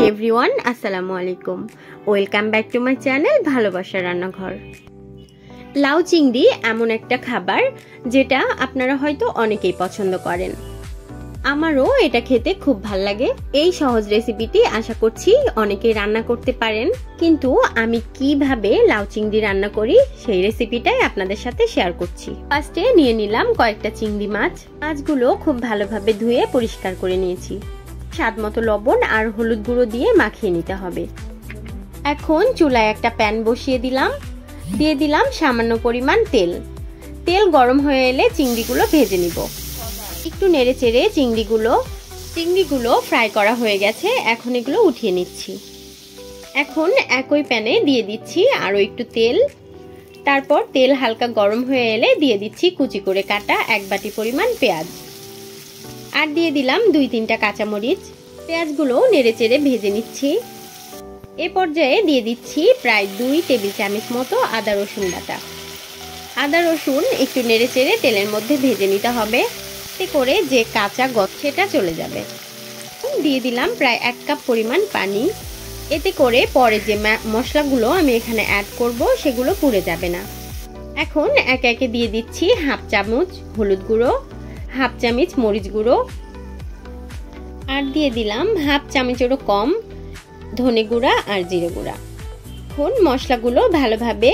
Everyone, আসসালামু আলাইকুম। Welcome back to my channel ভালোবাসার রান্নাঘর। লাউ চিংড়ি এমন একটা খাবার যেটা আপনারা হয়তো অনেকেই পছন্দ করেন। আমারও এটা খেতে খুব ভাল লাগে। এই সহজ রেসিপিটি আশা করছি অনেকেই রান্না করতে পারেন, কিন্তু আমি কিভাবে লাউ চিংড়ি রান্না করি সেই রেসিপিটাই আপনাদের সাথে শেয়ার করছি। ফার্স্টে নিয়ে নিলাম কয়েকটা চিংড়ি মাছ। মাছগুলো খুব ভালোভাবে ধুয়ে পরিষ্কার করে নিয়েছি। স্বাদ মতো লবণ আর হলুদ গুঁড়ো দিয়ে মাখিয়ে নিতে হবে। এখন চুলায় একটা প্যান বসিয়ে দিয়ে দিলাম সামান্য পরিমাণ তেল। তেল গরম হয়ে এলে চিংড়িগুলো ভেজে নিব। একটু নেড়ে চেড়ে চিংড়িগুলো ফ্রাই করা হয়ে গেছে। এখন এগুলো উঠিয়ে নিচ্ছি। এখন একই প্যানে দিয়ে দিচ্ছি আরও একটু তেল। তারপর তেল হালকা গরম হয়ে এলে দিয়ে দিচ্ছি কুচি করে কাটা 1 বাটি পরিমাণ পেঁয়াজ। আর দিয়ে দিলাম 2-3টা কাঁচামরিচ। পেঁয়াজগুলো নেড়ে চেড়ে ভেজে নিচ্ছি। এ পর্যায়ে দিয়ে দিচ্ছি প্রায় 2 টেবিল চামচ মতো আদা রসুন বাটা। আদা রসুন একটু নেড়ে চেড়ে তেলের মধ্যে ভেজে নিতে হবে, এতে করে যে কাঁচা গন্ধ সেটা চলে যাবে। দিয়ে দিলাম প্রায় 1 কাপ পরিমাণ পানি, এতে করে পরে যে মশলাগুলো আমি এখানে অ্যাড করব সেগুলো পুড়ে যাবে না। এখন একে একে দিয়ে দিচ্ছি 1/2 চামচ হলুদ গুঁড়ো, 1/2 চামচ মরিচ গুঁড়ো, আর দিয়ে দিলাম 1/2 চামচেরও কম ধনে গুঁড়া আর জিরে গুঁড়া। এখন মশলাগুলো ভালোভাবে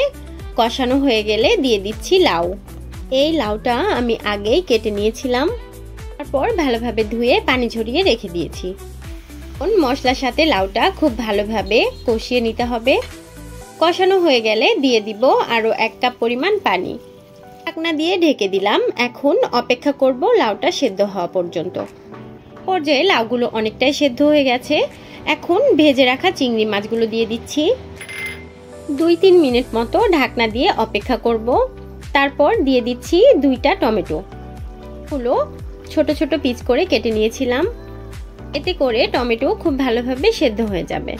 কষানো হয়ে গেলে দিয়ে দিচ্ছি লাউ। এই লাউটা আমি আগেই কেটে নিয়েছিলাম, তারপর ভালোভাবে ধুয়ে পানি ঝরিয়ে রেখে দিয়েছি। এখন মশলার সাথে লাউটা খুব ভালোভাবে কষিয়ে নিতে হবে। কষানো হয়ে গেলে দিয়ে দিব আরও 1 কাপ পরিমাণ পানি। ঢাকনা দিয়ে ঢেকে দিলাম। এখন অপেক্ষা করব লাউটা সেদ্ধ হওয়া পর্যন্ত। পর্যায়ে লাউগুলো অনেকটাই সেদ্ধ হয়ে গেছে। এখন ভেজে রাখা চিংড়ি মাছগুলো দিয়ে দিচ্ছি। 2-3 মিনিট মতো ঢাকনা দিয়ে অপেক্ষা করব। তারপর দিয়ে দিচ্ছি 2টা টমেটো। গুলো ছোট ছোট পিস করে কেটে নিয়েছিলাম, এতে করে টমেটো খুব ভালোভাবে সেদ্ধ হয়ে যাবে।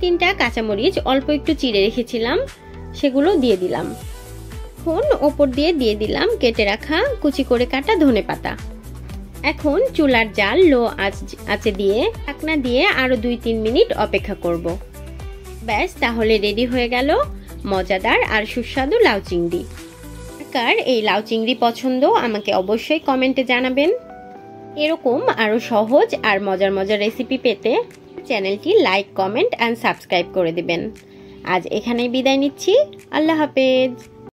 3টা কাঁচামরিচ অল্প একটু চিড়ে রেখেছিলাম, সেগুলো দিয়ে দিলাম। এখন ওপর দিয়ে দিলাম কেটে রাখা কুচি করে কাটা ধনেপাতা। এখন চুলার জাল লো আঁচে দিয়ে ঢাকনা দিয়ে আরো 2-3 মিনিট অপেক্ষা করব। ব্যাস, তাহলে রেডি হয়ে গেল মজাদার আর সুস্বাদু লাউ চিংড়ি। কার এই লাউ চিংড়ি পছন্দ আমাকে অবশ্যই কমেন্টে জানাবেন। এরকম আরো সহজ আর মজার রেসিপি পেতে চ্যানেলটি লাইক, কমেন্ট এন্ড সাবস্ক্রাইব করে দিবেন। আজ এখানেই বিদায় নিচ্ছি। আল্লাহ হাফেজ।